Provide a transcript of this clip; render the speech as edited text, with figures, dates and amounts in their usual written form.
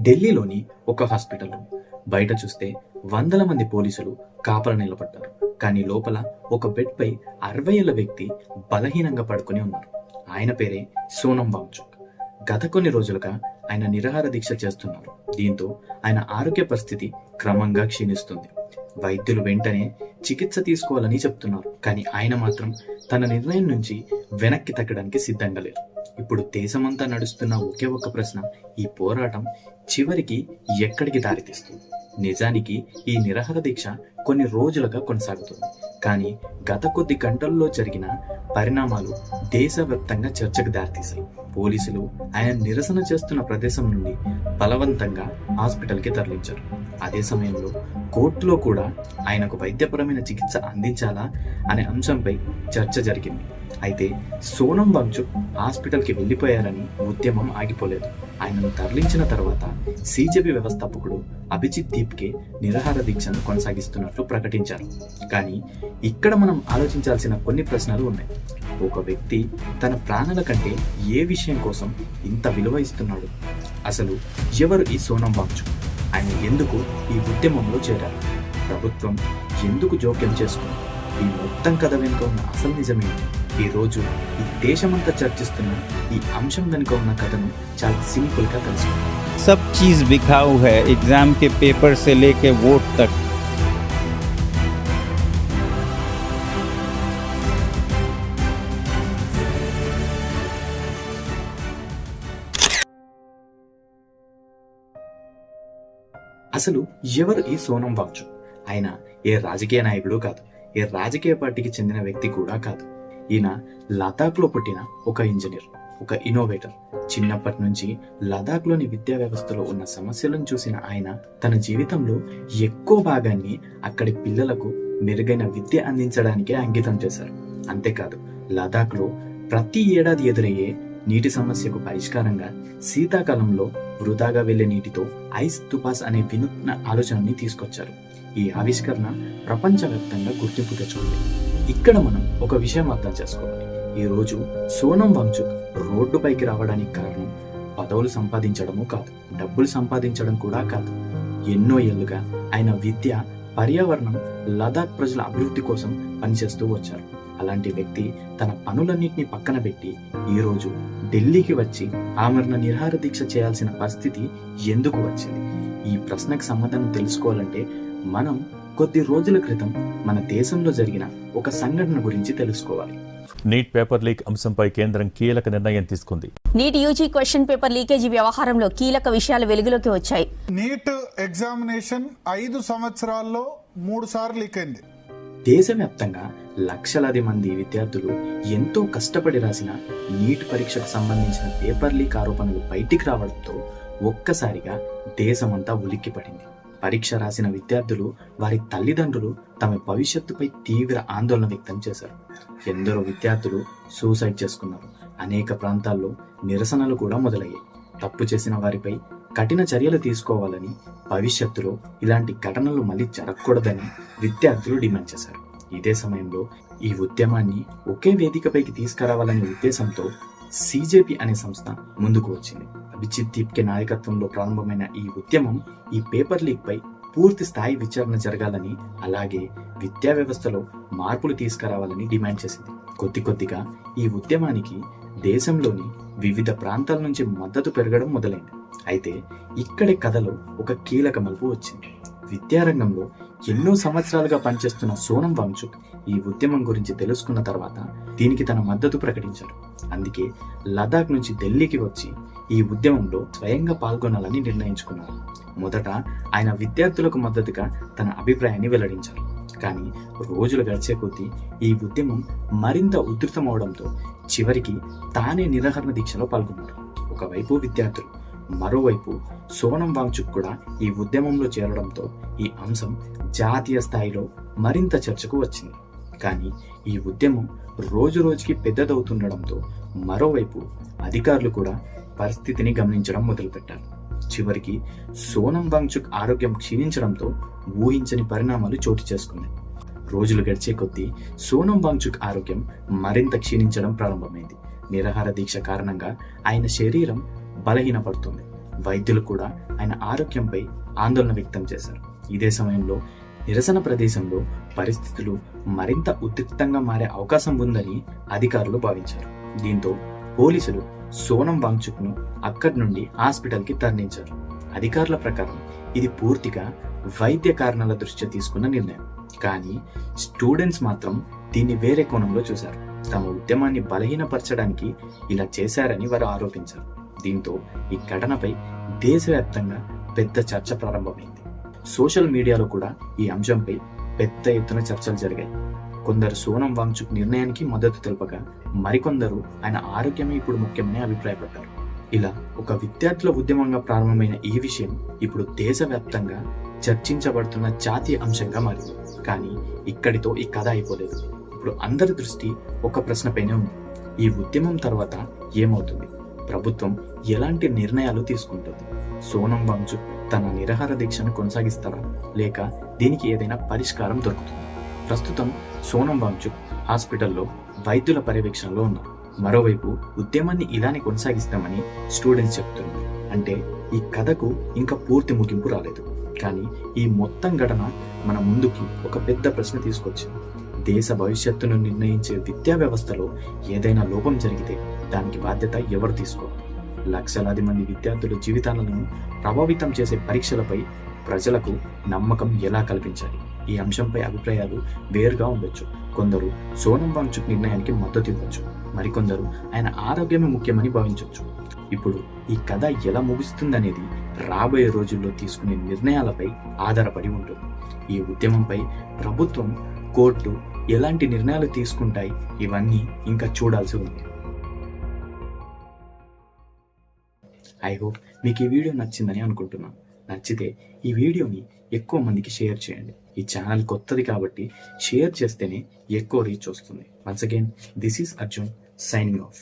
ఢిల్లీలోని ఒక హాస్పిటల్లో బయట చూస్తే వందల మంది పోలీసులు కాపలా నిలబడ్డారు. కానీ లోపల ఒక బెడ్ పై 60 ఏళ్ల వ్యక్తి బలహీనంగా పడుకొని ఉన్నారు. ఆయన పేరే సోనం వాంగ్చుక్. గత కొన్ని రోజులుగా ఆయన నిరాహార దీక్ష చేస్తున్నారు. దీంతో ఆయన ఆరోగ్య పరిస్థితి క్రమంగా క్షీణిస్తుంది. వైద్యులు వెంటనే చికిత్స తీసుకోవాలని చెప్తున్నారు. కానీ ఆయన మాత్రం తన నిర్ణయం నుంచి వెనక్కి తగ్గడానికి సిద్ధంగా లేరు. ఇప్పుడు దేశమంతా నడుస్తున్న ఒకే ఒక్క ప్రశ్న, ఈ పోరాటం చివరికి ఎక్కడికి దారితీస్తుంది? నిజానికి ఈ నిరాహార దీక్ష కొన్ని రోజులుగా కొనసాగుతుంది. కానీ గత కొద్ది గంటల్లో జరిగిన పరిణామాలు దేశవ్యాప్తంగా చర్చకు దారితీశాయి. పోలీసులు ఆయన నిరసన చేస్తున్న ప్రదేశం నుండి బలవంతంగా హాస్పిటల్కి తరలించారు. అదే సమయంలో కోర్టులో కూడా ఆయనకు వైద్యపరమైన చికిత్స అందించాలా అనే అంశంపై చర్చ జరిగింది. అయితే సోనం వాంగ్చుక్ హాస్పిటల్కి వెళ్ళిపోయారని ఉద్యమం ఆగిపోలేదు. ఆయనను తరలించిన తర్వాత సిజెపి వ్యవస్థాపకుడు అభిజిత్ దీప్కే నిరాహార దీక్షను కొనసాగిస్తున్నట్లు ప్రకటించారు. కానీ ఇక్కడ మనం ఆలోచించాల్సిన కొన్ని ప్రశ్నలు ఉన్నాయి. ఒక వ్యక్తి తన ప్రాణాల కంటే ఏ విషయం కోసం ఇంత విలువ ఇస్తున్నాడు? అసలు ఎవరు ఈ సోనం వాంగ్చుక్? ఆయన ఎందుకు ఈ ఉద్యమంలో చేరారు? ప్రభుత్వం ఎందుకు జోక్యం చేసుకుంది? ఈ మొత్తం కథ వెనుక ఉన్న అసలు నిజమేంటి? ఈ రోజు ఈ దేశమంతా చర్చిస్తున్న ఈ అంశం వెనుక ఉన్న కథను చాలా సింపుల్ గా తెలుసుకుందాం. सब चीज बिकाऊ है, एग्जाम के पेपर से लेके वोट तक. అసలు ఎవరు ఈ సోనం వాంగ్చుక్? ఆయన ఏ రాజకీయ నాయకుడు కాదు, ఏ రాజకీయ పార్టీకి చెందిన వ్యక్తి కూడా కాదు. ఈయన లదాఖ్లో పుట్టిన ఒక ఇంజనీర్, ఒక ఇన్నోవేటర్. చిన్నప్పటి నుంచి లదాఖ్లోని విద్యా వ్యవస్థలో ఉన్న సమస్యలను చూసిన ఆయన తన జీవితంలో ఎక్కువ భాగాన్ని అక్కడి పిల్లలకు మెరుగైన విద్య అందించడానికే అంకితం చేశారు. అంతేకాదు, లదాఖ్లో ప్రతి ఏడాది ఎదురయ్యే నీటి సమస్యకు పరిష్కారంగా శీతాకాలంలో వృధాగా వెళ్లే నీటితో ఐస్ తుపాస్ అనే వినూత్న ఆలోచనని తీసుకొచ్చారు. ఈ ఆవిష్కరణ ప్రపంచవ్యాప్తంగా గుర్తింపు తెచ్చుకుంది. ఇక్కడ మనం ఒక విషయం అర్థం చేసుకోవాలి. ఈ రోజు సోనం వాంగ్చుక్ రోడ్డుపైకి రావడానికి కారణం పదవులు సంపాదించడము కాదు, డబ్బులు సంపాదించడం కూడా కాదు. ఎన్నో ఏళ్లుగా ఆయన విద్య, పర్యావరణం, లదాఖ్ ప్రజల అభివృద్ధి కోసం పనిచేస్తూ వచ్చారు. అలాంటి వ్యక్తి తన పనులన్నింటినీ పక్కన పెట్టి ఈ రోజు ఢిల్లీకి వచ్చి ఆమరణ నిరాహార దీక్ష చేయాల్సిన పరిస్థితి ఎందుకు వచ్చింది? ఈ ప్రశ్నకు సమాధానం తెలుసుకోవాలంటే మనం కొద్ది రోజుల క్రితం మన దేశంలో జరిగిన ఒక సంఘటన గురించి తెలుసుకోవాలి. నీట్ పేపర్ లీక్ అంశంపై కేంద్రం కీలక నిర్ణయం తీసుకుంది. NEET UG question paper leakage వ్యవహారంలో కీలక విషయాలు వెలుగులోకి వచ్చాయి. నీట్ ఎగ్జామినేషన్ 5 సంవత్సరాల్లో 3 సార్లు లీక్ అయింది. దేశవ్యాప్తంగా లక్షలాది మంది విద్యార్థులు ఎంతో కష్టపడి రాసిన నీట్ పరీక్షకు సంబంధించిన పేపర్ లీక్ ఆరోపణలు బయటికి రావడంతో ఒక్కసారిగా దేశమంతా ఉలిక్కిపడింది. పరీక్ష రాసిన విద్యార్థులు, వారి తల్లిదండ్రులు తమ భవిష్యత్తుపై తీవ్ర ఆందోళన వ్యక్తం చేశారు. ఎందరో విద్యార్థులు సూసైడ్ చేసుకున్నారు. అనేక ప్రాంతాల్లో నిరసనలు కూడా మొదలయ్యాయి. తప్పు చేసిన వారిపై కఠిన చర్యలు తీసుకోవాలని, భవిష్యత్తులో ఇలాంటి ఘటనలు మళ్ళీ జరగకూడదని విద్యార్థులు డిమాండ్ చేశారు. ఇదే సమయంలో ఈ ఉద్యమాన్ని ఒకే వేదికపైకి తీసుకురావాలనే ఉద్దేశంతో సిజెపి అనే సంస్థ ముందుకు వచ్చింది. అభిజిత్ దీప్కే నాయకత్వంలో ప్రారంభమైన ఈ ఉద్యమం ఈ పేపర్ లీక్ పై పూర్తి స్థాయి విచారణ జరగాలని, అలాగే విద్యా వ్యవస్థలో మార్పులు తీసుకురావాలని డిమాండ్ చేసింది. కొద్దిగా ఈ ఉద్యమానికి దేశంలోని వివిధ ప్రాంతాల నుంచి మద్దతు పెరగడం మొదలైంది. అయితే ఇక్కడే కథలో ఒక కీలక మలుపు వచ్చింది. విద్యారంగంలో ఎన్నో సంవత్సరాలుగా పనిచేస్తున్న సోనం వాంగ్చుక్ ఈ ఉద్యమం గురించి తెలుసుకున్న తర్వాత దీనికి తన మద్దతు ప్రకటించారు. అందుకే లదాఖ్ నుంచి ఢిల్లీకి వచ్చి ఈ ఉద్యమంలో స్వయంగా పాల్గొనాలని నిర్ణయించుకున్నారు. మొదట ఆయన విద్యార్థులకు మద్దతుగా తన అభిప్రాయాన్ని వెల్లడించారు. కానీ రోజులు గడిచే కొద్దీ ఈ ఉద్యమం మరింత ఉధృతమవడంతో చివరికి తానే నిరాహార దీక్షలో పాల్గొన్నారు. ఒకవైపు విద్యార్థులు, మరోవైపు సోనం వాంగ్చుక్ కూడా ఈ ఉద్యమంలో చేరడంతో ఈ అంశం జాతీయ స్థాయిలో మరింత చర్చకు వచ్చింది. కానీ ఈ ఉద్యమం రోజు రోజుకి పెద్దదవుతుండడంతో మరోవైపు అధికారులు కూడా పరిస్థితిని గమనించడం మొదలుపెట్టారు. చివరికి సోనం వాంగ్చుక్ ఆరోగ్యం క్షీణించడంతో ఊహించని పరిణామాలు చోటు చేసుకున్నాయి. రోజులు గడిచే కొద్దీ సోనం వాంగ్చుక్ ఆరోగ్యం మరింత క్షీణించడం ప్రారంభమైంది. నిరాహార దీక్ష కారణంగా ఆయన శరీరం బలహీనపడుతుంది. వైద్యులు కూడా ఆయన ఆరోగ్యంపై ఆందోళన వ్యక్తం చేశారు. ఇదే సమయంలో నిరసన ప్రదేశంలో పరిస్థితులు మరింత ఉద్రిక్తంగా మారే అవకాశం ఉందని అధికారులు భావించారు. దీంతో పోలీసులు సోనం వాంగ్చుక్ను అక్కడి నుండి హాస్పిటల్కి తరలించారు. అధికారుల ప్రకారం ఇది పూర్తిగా వైద్య కారణాల దృష్ట్యా తీసుకున్న నిర్ణయం. కానీ స్టూడెంట్స్ మాత్రం దీన్ని వేరే కోణంలో చూశారు. తమ ఉద్యమాన్ని బలహీనపరచడానికి ఇలా చేశారని వారు ఆరోపించారు. దీంతో ఈ ఘటనపై దేశవ్యాప్తంగా పెద్ద చర్చ ప్రారంభమైంది. సోషల్ మీడియాలో కూడా ఈ అంశంపై పెద్ద ఎత్తున చర్చలు జరిగాయి. కొందరు సోనం వాంగ్చుక్ నిర్ణయానికి మద్దతు తెలుపగా మరికొందరు ఆయన ఆరోగ్యమే ఇప్పుడు ముఖ్యమని అభిప్రాయపడ్డారు. ఇలా ఒక విద్యార్థుల ఉద్యమంగా ప్రారంభమైన ఈ విషయం ఇప్పుడు దేశవ్యాప్తంగా చర్చించబడుతున్న జాతీయ అంశంగా మారింది. కానీ ఇక్కడితో ఈ కథ అయిపోలేదు. ఇప్పుడు అందరి దృష్టి ఒక ప్రశ్నపైనే ఉంది. ఈ ఉద్యమం తర్వాత ఏమవుతుంది? ప్రభుత్వం ఎలాంటి నిర్ణయాలు తీసుకుంటుంది? సోనం వాంగ్చుక్ తన నిరాహార దీక్షను కొనసాగిస్తారా, లేక దీనికి ఏదైనా పరిష్కారం దొరుకుతుంది? ప్రస్తుతం సోనం వాంగ్చుక్ హాస్పిటల్లో వైద్యుల పర్యవేక్షణలో ఉన్నారు. మరోవైపు ఉద్యమాన్ని ఇలానే కొనసాగిస్తామని స్టూడెంట్స్ చెప్తున్నారు. అంటే ఈ కథకు ఇంకా పూర్తి ముగింపు రాలేదు. కానీ ఈ మొత్తం ఘటన మన ముందుకి ఒక పెద్ద ప్రశ్న తీసుకొచ్చింది. దేశ భవిష్యత్తును నిర్ణయించే విద్యా వ్యవస్థలో ఏదైనా లోపం జరిగితే దానికి బాధ్యత ఎవరు తీసుకోవాలి? లక్షలాది మంది విద్యార్థుల జీవితాలను ప్రభావితం చేసే పరీక్షలపై ప్రజలకు నమ్మకం ఎలా కల్పించాలి? ఈ అంశంపై అభిప్రాయాలు వేరుగా ఉండొచ్చు. కొందరు సోనం వాంగ్చుక్ నిర్ణయానికి మద్దతు ఇవ్వచ్చు, మరికొందరు ఆయన ఆరోగ్యమే ముఖ్యమని భావించవచ్చు. ఇప్పుడు ఈ కథ ఎలా ముగుస్తుందనేది రాబోయే రోజుల్లో తీసుకునే నిర్ణయాలపై ఆధారపడి ఉంటుంది. ఈ ఉద్యమంపై ప్రభుత్వం, కోర్టు ఎలాంటి నిర్ణయాలు తీసుకుంటాయి, ఇవన్నీ ఇంకా చూడాల్సి ఉంది. ఐ హోప్ మీకు ఈ వీడియో నచ్చిందని అనుకుంటున్నాను. నచ్చితే ఈ వీడియోని ఎక్కువ మందికి షేర్ చేయండి. ఈ ఛానల్ కొత్తది కాబట్టి షేర్ చేస్తేనే ఎక్కువ రీచ్ వస్తుంది. Once again, this is Arjun signing off.